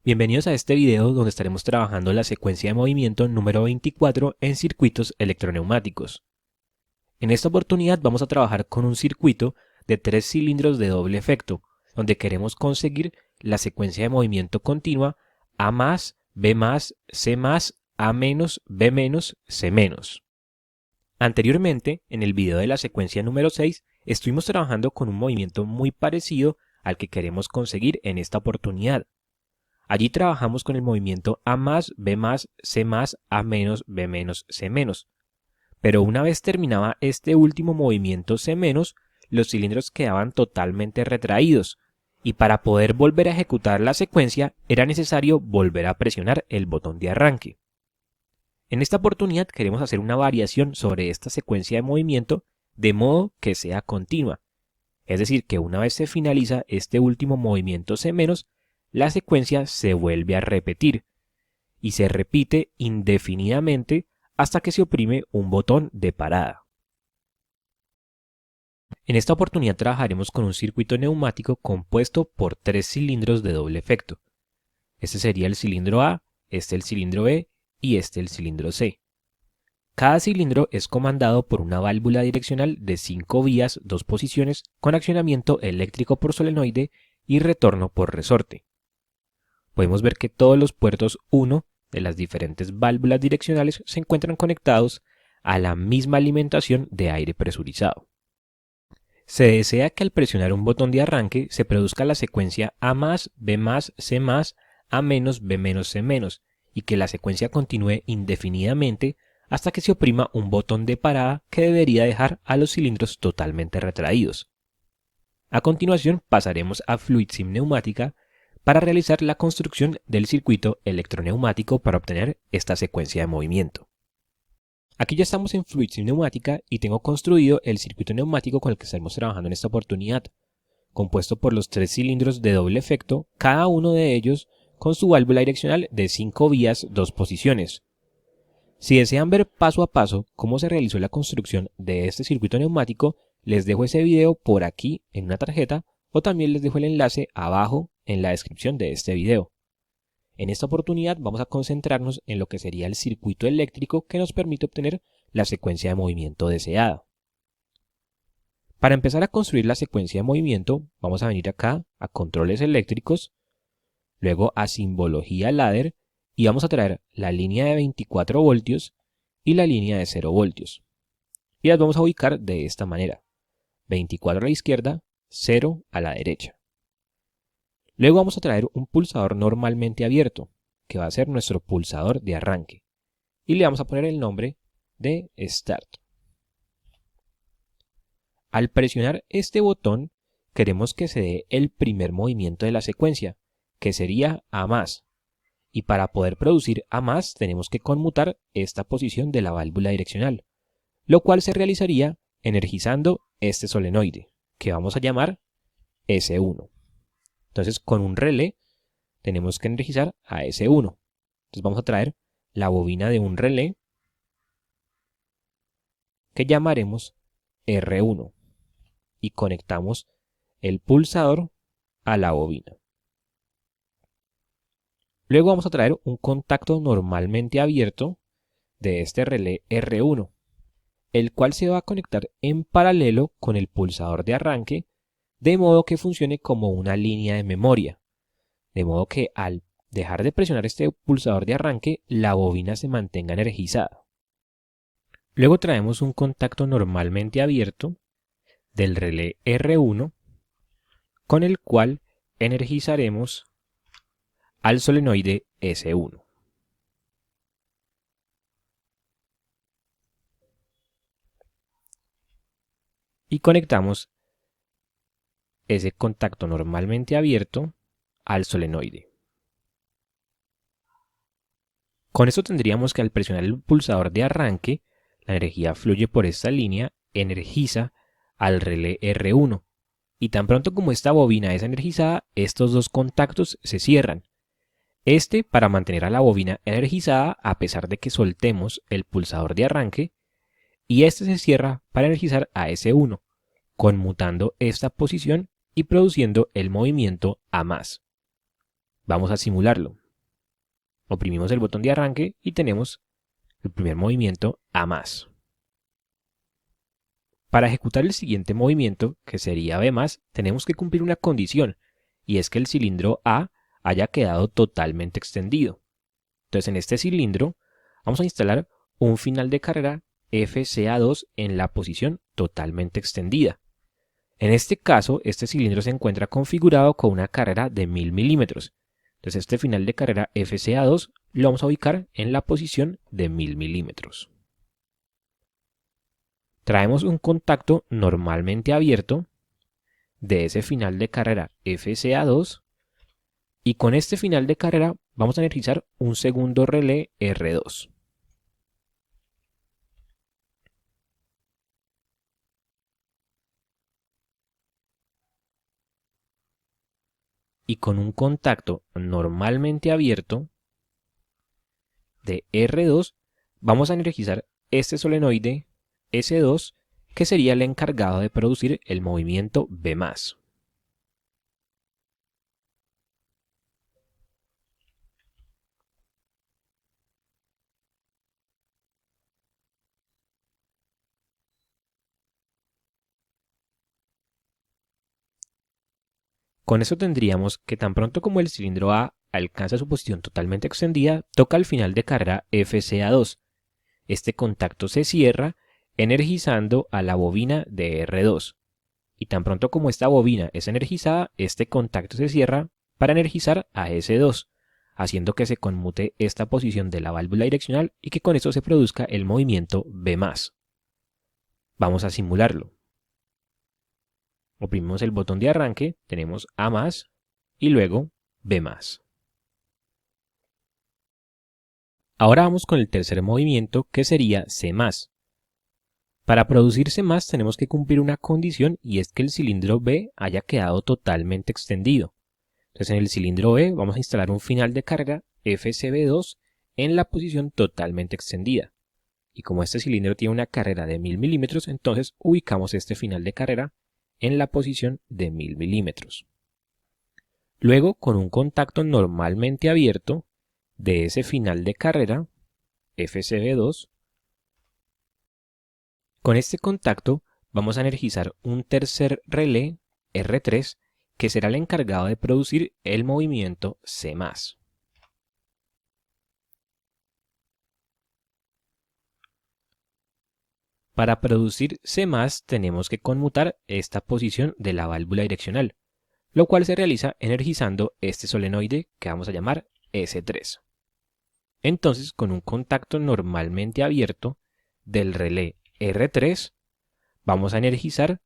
Bienvenidos a este video donde estaremos trabajando la secuencia de movimiento número 24 en circuitos electroneumáticos. En esta oportunidad vamos a trabajar con un circuito de 3 cilindros de doble efecto, donde queremos conseguir la secuencia de movimiento continua A+, B+, C+, A-, B-, C-. Anteriormente, en el video de la secuencia número 6, estuvimos trabajando con un movimiento muy parecido al que queremos conseguir en esta oportunidad. Allí trabajamos con el movimiento A+, B+, C+, A-, B-, C-. Pero una vez terminaba este último movimiento C-, los cilindros quedaban totalmente retraídos, y para poder volver a ejecutar la secuencia era necesario volver a presionar el botón de arranque. En esta oportunidad queremos hacer una variación sobre esta secuencia de movimiento de modo que sea continua. Es decir, que una vez se finaliza este último movimiento C-, la secuencia se vuelve a repetir y se repite indefinidamente hasta que se oprime un botón de parada. En esta oportunidad trabajaremos con un circuito neumático compuesto por 3 cilindros de doble efecto. Este sería el cilindro A, este el cilindro B y este el cilindro C. Cada cilindro es comandado por una válvula direccional de 5 vías, 2 posiciones, con accionamiento eléctrico por solenoide y retorno por resorte. Podemos ver que todos los puertos 1 de las diferentes válvulas direccionales se encuentran conectados a la misma alimentación de aire presurizado. Se desea que al presionar un botón de arranque se produzca la secuencia A+, B+, C+, A-, B-, C-, y que la secuencia continúe indefinidamente hasta que se oprima un botón de parada que debería dejar a los cilindros totalmente retraídos. A continuación pasaremos a FluidSim Neumática para realizar la construcción del circuito electroneumático para obtener esta secuencia de movimiento. Aquí ya estamos en FluidSim Neumática y tengo construido el circuito neumático con el que estaremos trabajando en esta oportunidad, compuesto por los 3 cilindros de doble efecto, cada uno de ellos con su válvula direccional de 5 vías, 2 posiciones. Si desean ver paso a paso cómo se realizó la construcción de este circuito neumático, les dejo ese video por aquí en una tarjeta o también les dejo el enlace abajo en la descripción de este video. En esta oportunidad vamos a concentrarnos en lo que sería el circuito eléctrico que nos permite obtener la secuencia de movimiento deseada. Para empezar a construir la secuencia de movimiento, vamos a venir acá a controles eléctricos, luego a simbología ladder y vamos a traer la línea de 24 voltios y la línea de 0 voltios. Y las vamos a ubicar de esta manera: 24 a la izquierda, 0 a la derecha. Luego vamos a traer un pulsador normalmente abierto, que va a ser nuestro pulsador de arranque, y le vamos a poner el nombre de Start. Al presionar este botón, queremos que se dé el primer movimiento de la secuencia, que sería A+. Y para poder producir A+, tenemos que conmutar esta posición de la válvula direccional, lo cual se realizaría energizando este solenoide, que vamos a llamar S1. Entonces, con un relé tenemos que energizar a S1. Entonces vamos a traer la bobina de un relé que llamaremos R1 y conectamos el pulsador a la bobina. Luego vamos a traer un contacto normalmente abierto de este relé R1, el cual se va a conectar en paralelo con el pulsador de arranque, de modo que funcione como una línea de memoria, de modo que al dejar de presionar este pulsador de arranque, la bobina se mantenga energizada. Luego traemos un contacto normalmente abierto del relé R1, con el cual energizaremos al solenoide S1. Y conectamos ese contacto normalmente abierto al solenoide. Con esto tendríamos que al presionar el pulsador de arranque, la energía fluye por esta línea, energiza al relé R1. Y tan pronto como esta bobina es energizada, estos dos contactos se cierran. Este para mantener a la bobina energizada a pesar de que soltemos el pulsador de arranque, y este se cierra para energizar a S1, conmutando esta posición y produciendo el movimiento A+. Vamos a simularlo. Oprimimos el botón de arranque y tenemos el primer movimiento A más. Para ejecutar el siguiente movimiento, que sería B más, tenemos que cumplir una condición, y es que el cilindro A haya quedado totalmente extendido. Entonces en este cilindro vamos a instalar un final de carrera FCA2 en la posición totalmente extendida. En este caso, este cilindro se encuentra configurado con una carrera de 1000 milímetros. Entonces este final de carrera FCA2 lo vamos a ubicar en la posición de 1000 milímetros. Traemos un contacto normalmente abierto de ese final de carrera FCA2 y con este final de carrera vamos a energizar un segundo relé R2. Y con un contacto normalmente abierto de R2 vamos a energizar este solenoide S2 que sería el encargado de producir el movimiento B+. Con eso tendríamos que tan pronto como el cilindro A alcanza su posición totalmente extendida, toca el final de carrera FCA2. Este contacto se cierra energizando a la bobina de R2. Y tan pronto como esta bobina es energizada, este contacto se cierra para energizar a S2, haciendo que se conmute esta posición de la válvula direccional y que con eso se produzca el movimiento B+. Vamos a simularlo. Oprimimos el botón de arranque, tenemos A+, y luego B+. Ahora vamos con el tercer movimiento, que sería C+. Para producir C+, tenemos que cumplir una condición, y es que el cilindro B haya quedado totalmente extendido. Entonces en el cilindro B vamos a instalar un final de carga FCB2 en la posición totalmente extendida. Y como este cilindro tiene una carrera de 1000 milímetros, entonces ubicamos este final de carrera en la posición de 1000 milímetros. Luego, con un contacto normalmente abierto de ese final de carrera, FCB2, con este contacto vamos a energizar un tercer relé R3 que será el encargado de producir el movimiento C+. Para producir C+, tenemos que conmutar esta posición de la válvula direccional, lo cual se realiza energizando este solenoide que vamos a llamar S3. Entonces, con un contacto normalmente abierto del relé R3, vamos a energizar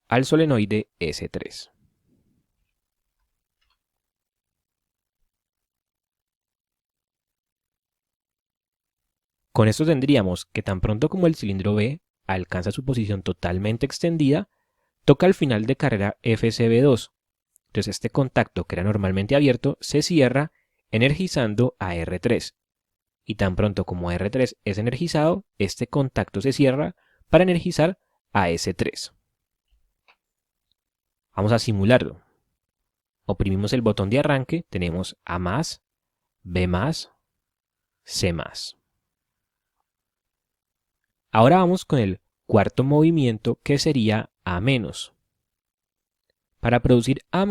al solenoide S3. Con esto tendríamos que tan pronto como el cilindro B alcanza su posición totalmente extendida, toca el final de carrera FCB2. Entonces este contacto que era normalmente abierto se cierra energizando a R3. Y tan pronto como R3 es energizado, este contacto se cierra para energizar a S3. Vamos a simularlo. Oprimimos el botón de arranque, tenemos A+, B+, C+. Ahora vamos con el cuarto movimiento, que sería A-. Para producir A-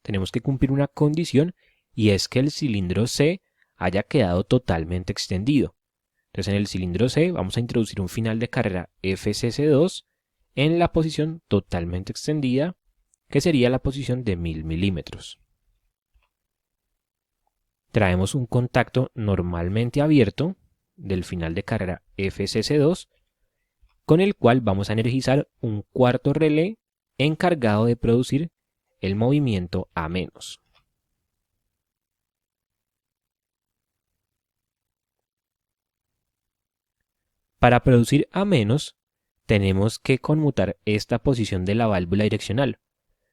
tenemos que cumplir una condición, y es que el cilindro C haya quedado totalmente extendido. Entonces en el cilindro C vamos a introducir un final de carrera FCC2 en la posición totalmente extendida, que sería la posición de 1000 milímetros. Traemos un contacto normalmente abierto del final de carrera FCC2, con el cual vamos a energizar un cuarto relé encargado de producir el movimiento A-. Para producir A-, tenemos que conmutar esta posición de la válvula direccional,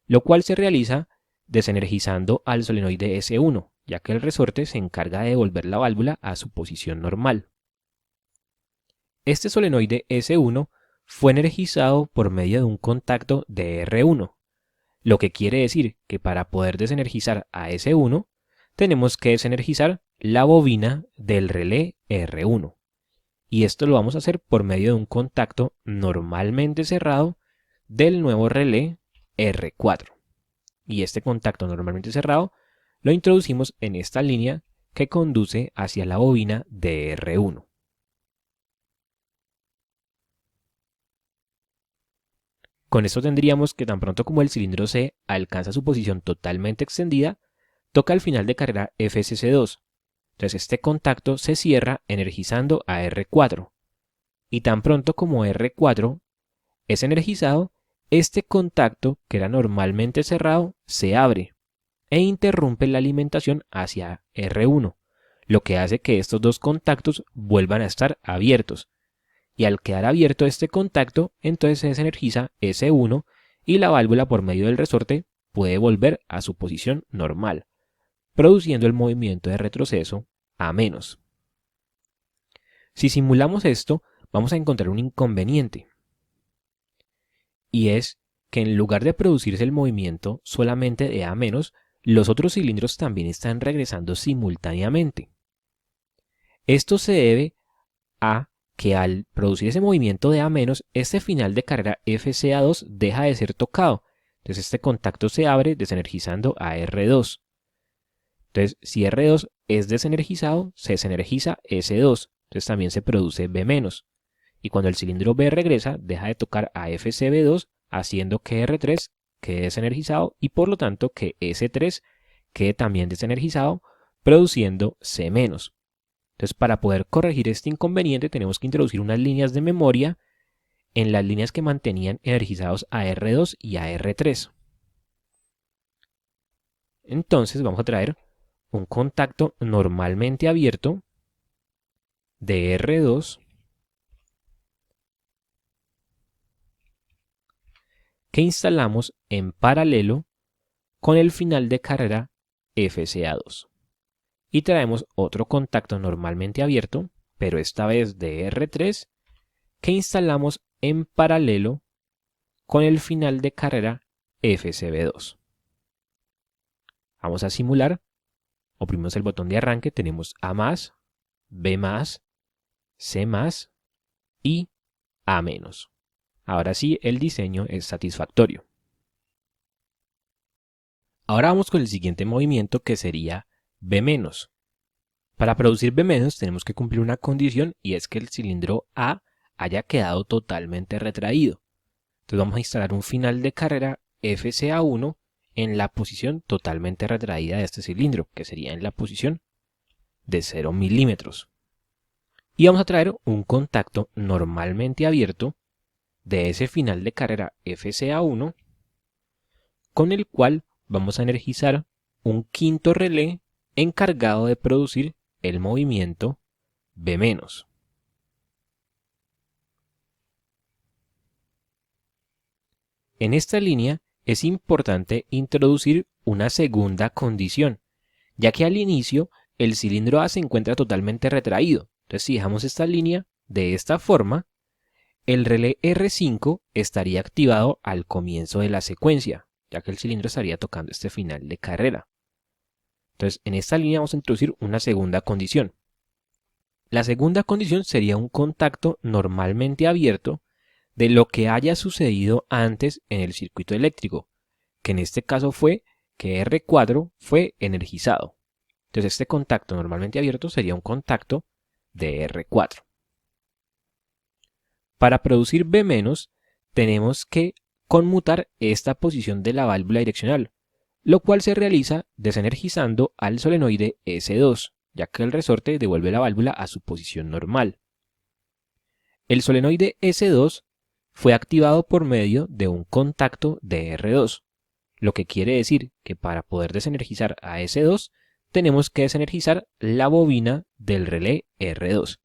lo cual se realiza desenergizando al solenoide S1, ya que el resorte se encarga de devolver la válvula a su posición normal. Este solenoide S1 fue energizado por medio de un contacto de R1, lo que quiere decir que para poder desenergizar a S1 tenemos que desenergizar la bobina del relé R1. Y esto lo vamos a hacer por medio de un contacto normalmente cerrado del nuevo relé R4. Y este contacto normalmente cerrado lo introducimos en esta línea que conduce hacia la bobina de R1. Con esto tendríamos que tan pronto como el cilindro C alcanza su posición totalmente extendida, toca el final de carrera FCC2. Entonces este contacto se cierra energizando a R4. Y tan pronto como R4 es energizado, este contacto, que era normalmente cerrado, se abre e interrumpe la alimentación hacia R1, lo que hace que estos dos contactos vuelvan a estar abiertos. Y al quedar abierto este contacto, entonces se desenergiza S1 y la válvula por medio del resorte puede volver a su posición normal, produciendo el movimiento de retroceso A-. Si simulamos esto, vamos a encontrar un inconveniente. Y es que en lugar de producirse el movimiento solamente de A-, los otros cilindros también están regresando simultáneamente. Esto se debe a que al producir ese movimiento de A-, este final de carrera FCA2 deja de ser tocado. Entonces este contacto se abre desenergizando a R2. Entonces si R2 es desenergizado, se desenergiza S2. Entonces también se produce B-. Y cuando el cilindro B regresa, deja de tocar a FCB2, haciendo que R3 quede desenergizado y por lo tanto que S3 quede también desenergizado, produciendo C-. Entonces, para poder corregir este inconveniente, tenemos que introducir unas líneas de memoria en las líneas que mantenían energizados a R2 y a R3. Entonces, vamos a traer un contacto normalmente abierto de R2 que instalamos en paralelo con el final de carrera FCA2. Y traemos otro contacto normalmente abierto, pero esta vez de R3, que instalamos en paralelo con el final de carrera FCB2. Vamos a simular, oprimimos el botón de arranque, tenemos A+, B+, C+, y A-. Ahora sí, el diseño es satisfactorio. Ahora vamos con el siguiente movimiento, que sería B-. Para producir B- tenemos que cumplir una condición, y es que el cilindro A haya quedado totalmente retraído. Entonces vamos a instalar un final de carrera FCA1 en la posición totalmente retraída de este cilindro, que sería en la posición de 0 milímetros. Y vamos a traer un contacto normalmente abierto de ese final de carrera FCA1, con el cual vamos a energizar un quinto relé encargado de producir el movimiento B-. En esta línea es importante introducir una segunda condición, ya que al inicio el cilindro A se encuentra totalmente retraído. Entonces, si dejamos esta línea de esta forma, el relé R5 estaría activado al comienzo de la secuencia, ya que el cilindro estaría tocando este final de carrera. Entonces, en esta línea vamos a introducir una segunda condición. La segunda condición sería un contacto normalmente abierto de lo que haya sucedido antes en el circuito eléctrico, que en este caso fue que R4 fue energizado. Entonces este contacto normalmente abierto sería un contacto de R4. Para producir B-, tenemos que conmutar esta posición de la válvula direccional, lo cual se realiza desenergizando al solenoide S2, ya que el resorte devuelve la válvula a su posición normal. El solenoide S2 fue activado por medio de un contacto de R2, lo que quiere decir que para poder desenergizar a S2 tenemos que desenergizar la bobina del relé R2,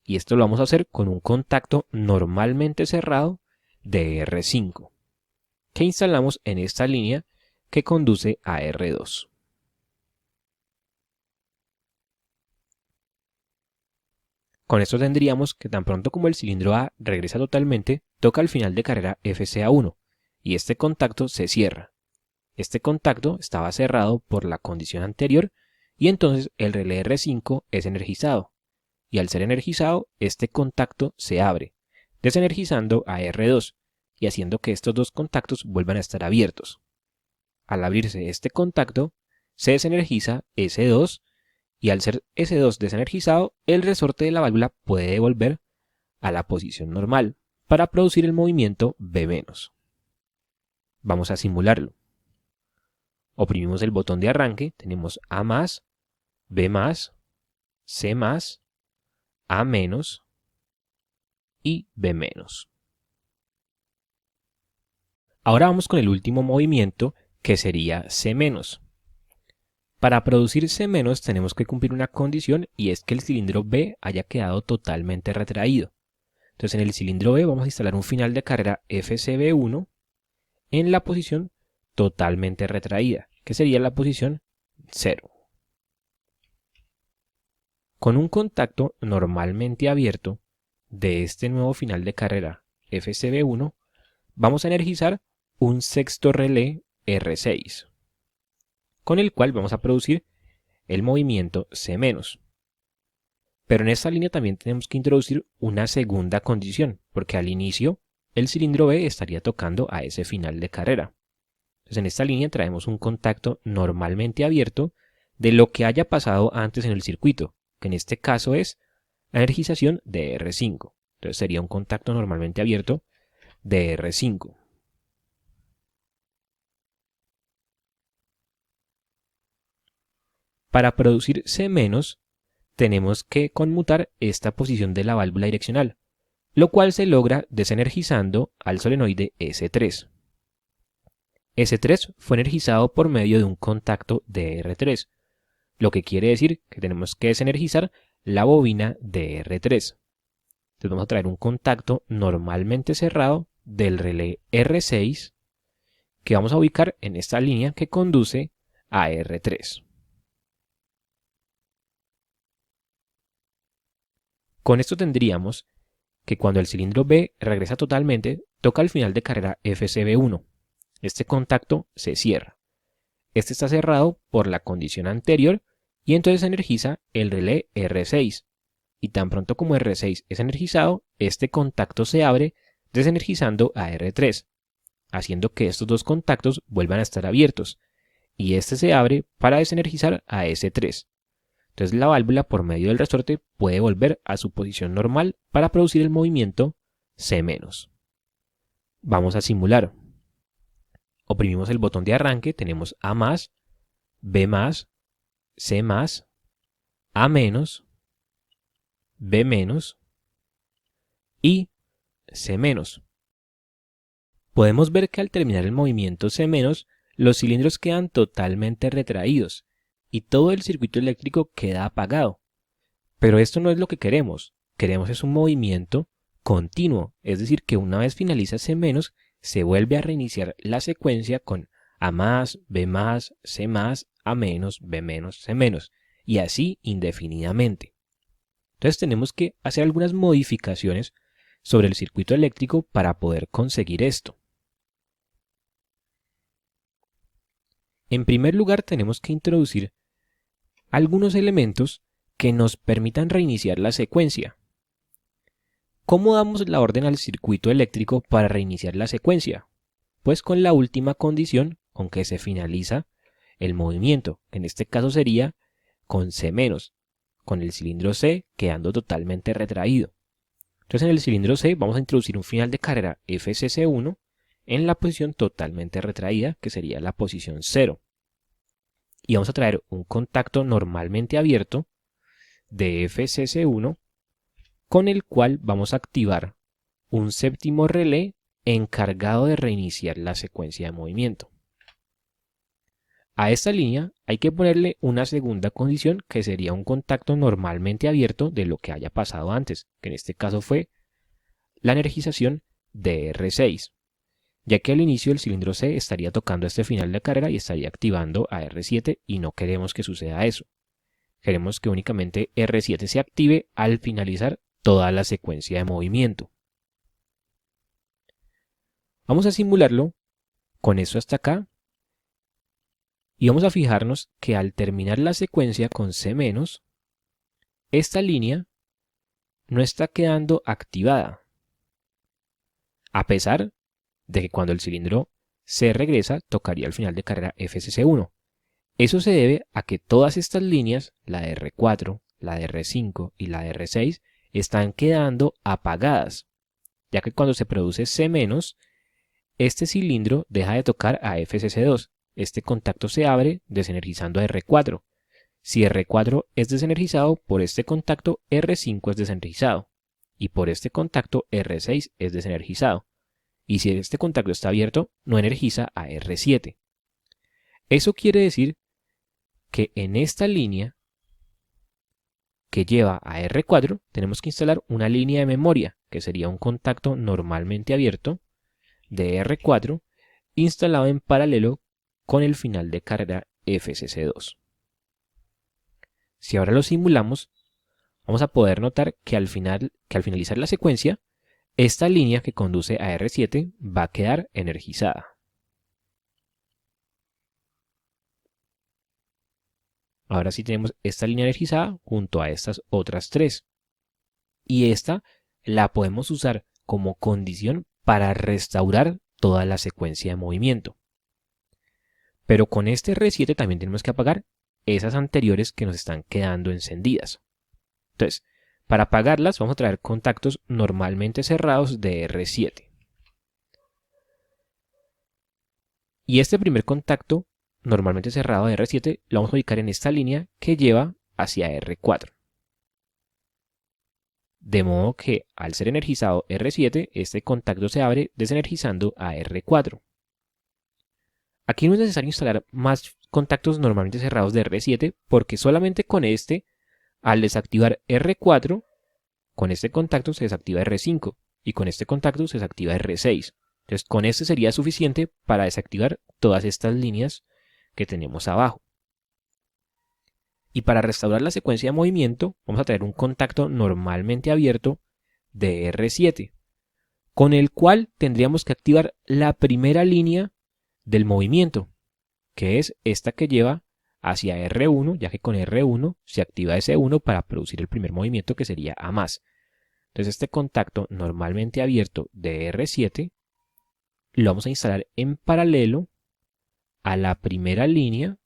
y esto lo vamos a hacer con un contacto normalmente cerrado de R5, que instalamos en esta línea que conduce a R2. Con esto tendríamos que tan pronto como el cilindro A regresa totalmente, toca el final de carrera FCA1 y este contacto se cierra. Este contacto estaba cerrado por la condición anterior y entonces el relé R5 es energizado, y al ser energizado este contacto se abre, desenergizando a R2 y haciendo que estos dos contactos vuelvan a estar abiertos. Al abrirse este contacto, se desenergiza S2 y al ser S2 desenergizado, el resorte de la válvula puede volver a la posición normal para producir el movimiento B-. Vamos a simularlo. Oprimimos el botón de arranque, tenemos A+, B+, C+, A- y B-. Ahora vamos con el último movimiento, que sería C-. Para producir C- tenemos que cumplir una condición y es que el cilindro B haya quedado totalmente retraído. Entonces en el cilindro B vamos a instalar un final de carrera FCB1 en la posición totalmente retraída, que sería la posición 0. Con un contacto normalmente abierto de este nuevo final de carrera FCB1, vamos a energizar un sexto relé R6, con el cual vamos a producir el movimiento C-. Pero en esta línea también tenemos que introducir una segunda condición, porque al inicio el cilindro B estaría tocando a ese final de carrera. Entonces en esta línea traemos un contacto normalmente abierto de lo que haya pasado antes en el circuito, que en este caso es la energización de R5. Entonces sería un contacto normalmente abierto de R5. Para producir C-, tenemos que conmutar esta posición de la válvula direccional, lo cual se logra desenergizando al solenoide S3. S3 fue energizado por medio de un contacto de R3, lo que quiere decir que tenemos que desenergizar la bobina de R3. Entonces vamos a traer un contacto normalmente cerrado del relé R6 que vamos a ubicar en esta línea que conduce a R3. Con esto tendríamos que cuando el cilindro B regresa totalmente, toca el final de carrera FCB1. Este contacto se cierra. Este está cerrado por la condición anterior y entonces se energiza el relé R6. Y tan pronto como R6 es energizado, este contacto se abre desenergizando a R3, haciendo que estos dos contactos vuelvan a estar abiertos, y este se abre para desenergizar a S3. Entonces la válvula por medio del resorte puede volver a su posición normal para producir el movimiento C-. Vamos a simular. Oprimimos el botón de arranque, tenemos A+, B+, C+, A-, B- y C-. Podemos ver que al terminar el movimiento C-, los cilindros quedan totalmente retraídos y todo el circuito eléctrico queda apagado. Pero esto no es lo que queremos. Queremos es un movimiento continuo, es decir, que una vez finaliza C-, se vuelve a reiniciar la secuencia con A+, B+, C+, A-, B-, C-, y así indefinidamente. Entonces tenemos que hacer algunas modificaciones sobre el circuito eléctrico para poder conseguir esto. En primer lugar, tenemos que introducir algunos elementos que nos permitan reiniciar la secuencia. ¿Cómo damos la orden al circuito eléctrico para reiniciar la secuencia? Pues con la última condición con que se finaliza el movimiento, que en este caso sería con C-, con el cilindro C quedando totalmente retraído. Entonces en el cilindro C vamos a introducir un final de carrera FCC1 en la posición totalmente retraída, que sería la posición 0. Y vamos a traer un contacto normalmente abierto de FCC1 con el cual vamos a activar un séptimo relé encargado de reiniciar la secuencia de movimiento. A esta línea hay que ponerle una segunda condición que sería un contacto normalmente abierto de lo que haya pasado antes, que en este caso fue la energización de R6, ya que al inicio el cilindro C estaría tocando este final de carrera y estaría activando a R7 y no queremos que suceda eso. Queremos que únicamente R7 se active al finalizar toda la secuencia de movimiento. Vamos a simularlo con eso hasta acá Y vamos a fijarnos que al terminar la secuencia con C-, esta línea no está quedando activada, a pesar de que cuando el cilindro C regresa tocaría el final de carrera FCC1. Eso se debe a que todas estas líneas, la de R4, la de R5 y la de R6, están quedando apagadas, ya que cuando se produce C-, este cilindro deja de tocar a FCC2. Este contacto se abre desenergizando a R4. Si R4 es desenergizado, por este contacto R5 es desenergizado. Y por este contacto R6 es desenergizado. Y si este contacto está abierto, no energiza a R7. Eso quiere decir que en esta línea que lleva a R4 tenemos que instalar una línea de memoria, que sería un contacto normalmente abierto de R4 instalado en paralelo con el final de carrera FCC2. Si ahora lo simulamos, vamos a poder notar que al finalizar la secuencia, esta línea que conduce a R7 va a quedar energizada. Ahora sí tenemos esta línea energizada junto a estas otras tres. Y esta la podemos usar como condición para restaurar toda la secuencia de movimiento. Pero con este R7 también tenemos que apagar esas anteriores que nos están quedando encendidas. Entonces, para apagarlas vamos a traer contactos normalmente cerrados de R7. Y este primer contacto normalmente cerrado de R7 lo vamos a ubicar en esta línea que lleva hacia R4. De modo que al ser energizado R7, este contacto se abre desenergizando a R4. Aquí no es necesario instalar más contactos normalmente cerrados de R7 porque solamente con este, al desactivar R4, con este contacto se desactiva R5 y con este contacto se desactiva R6. Entonces con este sería suficiente para desactivar todas estas líneas que tenemos abajo. Y para restaurar la secuencia de movimiento vamos a traer un contacto normalmente abierto de R7, con el cual tendríamos que activar la primera línea del movimiento, que es esta que lleva hacia R1, ya que con R1 se activa S1 para producir el primer movimiento que sería A+. Entonces este contacto normalmente abierto de R7 lo vamos a instalar en paralelo a la primera línea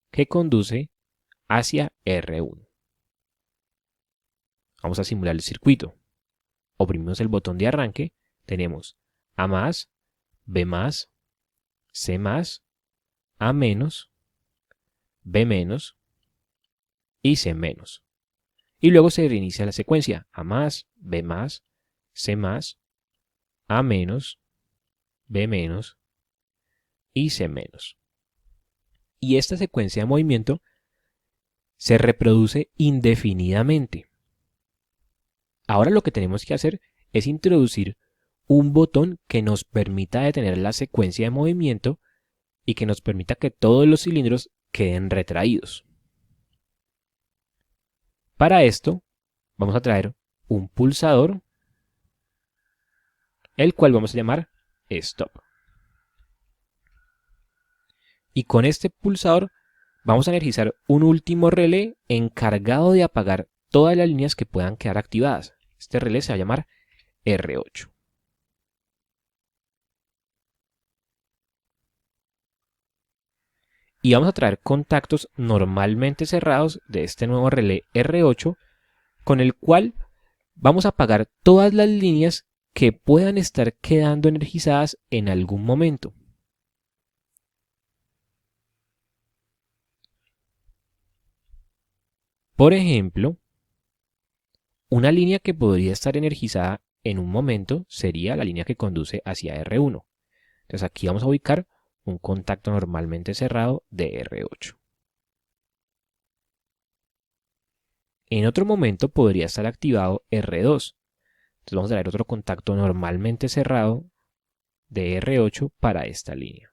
que conduce hacia R1. Vamos a simular el circuito. Oprimimos el botón de arranque, tenemos A+, B+, C+, A-, B- y C-. Y luego se reinicia la secuencia A+, B+, C+, A-, B- y C-. Y esta secuencia de movimiento se reproduce indefinidamente. Ahora lo que tenemos que hacer es introducir un botón que nos permita detener la secuencia de movimiento y que nos permita que todos los cilindros queden retraídos. Para esto vamos a traer un pulsador, el cual vamos a llamar Stop. Y con este pulsador vamos a energizar un último relé encargado de apagar todas las líneas que puedan quedar activadas. Este relé se va a llamar R8. Y vamos a traer contactos normalmente cerrados de este nuevo relé R8, con el cual vamos a apagar todas las líneas que puedan estar quedando energizadas en algún momento. Por ejemplo, una línea que podría estar energizada en un momento sería la línea que conduce hacia R1. Entonces aquí vamos a ubicar un contacto normalmente cerrado de R8. En otro momento podría estar activado R2. Entonces vamos a traer otro contacto normalmente cerrado de R8 para esta línea.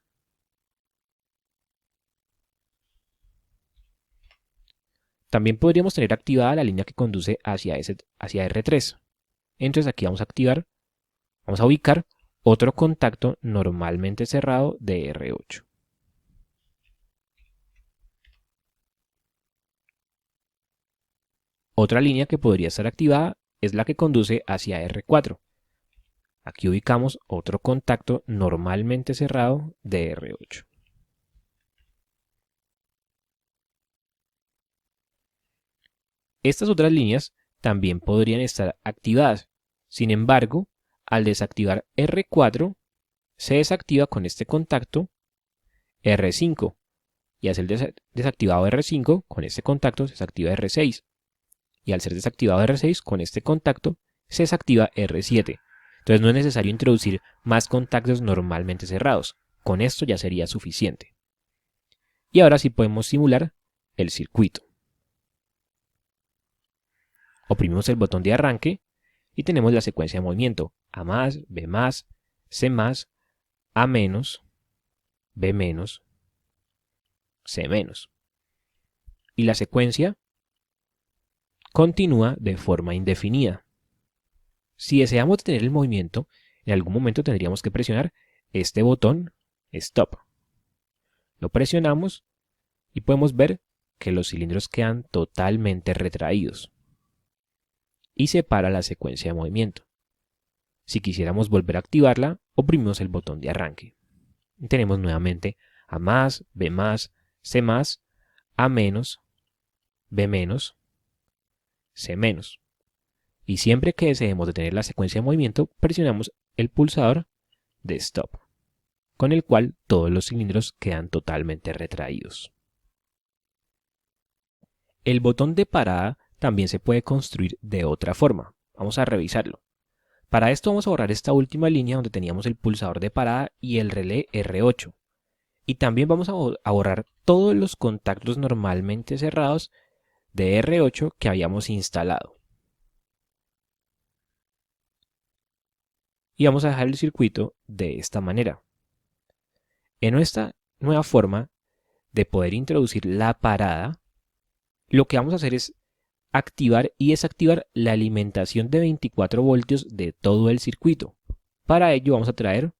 También podríamos tener activada la línea que conduce hacia R3. Entonces aquí vamos a ubicar otro contacto normalmente cerrado de R8. Otra línea que podría estar activada es la que conduce hacia R4. Aquí ubicamos otro contacto normalmente cerrado de R8. Estas otras líneas también podrían estar activadas. Sin embargo, al desactivar R4, se desactiva con este contacto R5. Y al ser desactivado R5, con este contacto se desactiva R6. Y al ser desactivado R6, con este contacto se desactiva R7. Entonces no es necesario introducir más contactos normalmente cerrados. Con esto ya sería suficiente. Y ahora sí podemos simular el circuito. Oprimimos el botón de arranque y tenemos la secuencia de movimiento A+, B+, C+, A-, B-, C-. Y la secuencia continúa de forma indefinida. Si deseamos detener el movimiento, en algún momento tendríamos que presionar este botón Stop. Lo presionamos y podemos ver que los cilindros quedan totalmente retraídos y se para la secuencia de movimiento. Si quisiéramos volver a activarla, oprimimos el botón de arranque. Y tenemos nuevamente A+, B+, C+, A-, B-, C-. Y siempre que deseemos detener la secuencia de movimiento, presionamos el pulsador de Stop, con el cual todos los cilindros quedan totalmente retraídos. El botón de parada también se puede construir de otra forma. Vamos a revisarlo. Para esto vamos a borrar esta última línea donde teníamos el pulsador de parada y el relé R8. Y también vamos a borrar todos los contactos normalmente cerrados de R8 que habíamos instalado. Y vamos a dejar el circuito de esta manera. En esta nueva forma de poder introducir la parada, lo que vamos a hacer es activar y desactivar la alimentación de 24 voltios de todo el circuito. Para ello vamos a traer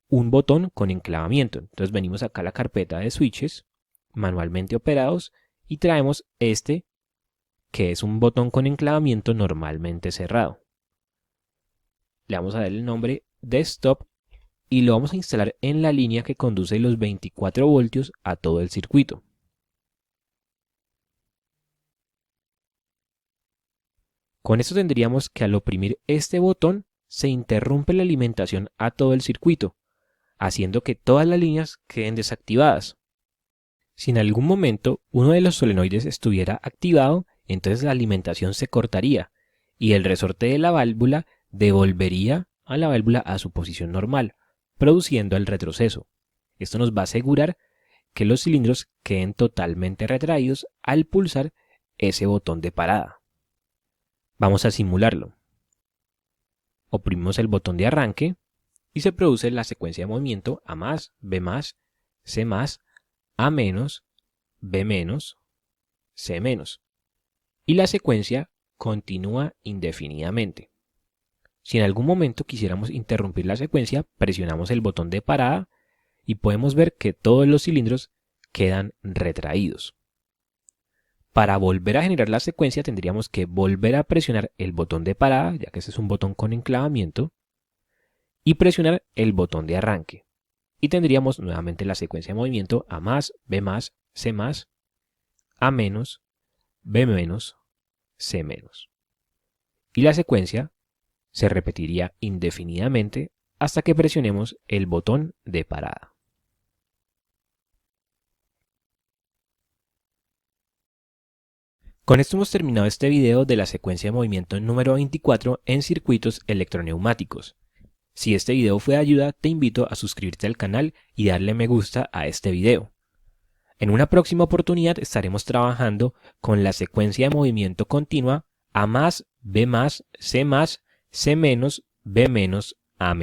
un botón con enclavamiento. Entonces venimos acá a la carpeta de switches, manualmente operados, y traemos este, que es un botón con enclavamiento normalmente cerrado. Le vamos a dar el nombre de Stop y lo vamos a instalar en la línea que conduce los 24 voltios a todo el circuito. Con esto tendríamos que al oprimir este botón se interrumpe la alimentación a todo el circuito, haciendo que todas las líneas queden desactivadas. Si en algún momento uno de los solenoides estuviera activado, entonces la alimentación se cortaría y el resorte de la válvula devolvería a la válvula a su posición normal, produciendo el retroceso. Esto nos va a asegurar que los cilindros queden totalmente retraídos al pulsar ese botón de parada. Vamos a simularlo. Oprimimos el botón de arranque y se produce la secuencia de movimiento A+, B+, C+, A-, B-, C-. Y la secuencia continúa indefinidamente. Si en algún momento quisiéramos interrumpir la secuencia, presionamos el botón de parada y podemos ver que todos los cilindros quedan retraídos. Para volver a generar la secuencia tendríamos que volver a presionar el botón de parada, ya que este es un botón con enclavamiento, y presionar el botón de arranque. Y tendríamos nuevamente la secuencia de movimiento A+, B+, C+, A-, B-, C-. Y la secuencia se repetiría indefinidamente hasta que presionemos el botón de parada. Con esto hemos terminado este video de la secuencia de movimiento número 24 en circuitos electroneumáticos. Si este video fue de ayuda, te invito a suscribirte al canal y darle me gusta a este video. En una próxima oportunidad estaremos trabajando con la secuencia de movimiento continua A+, B+, C+, C-, B-, A-.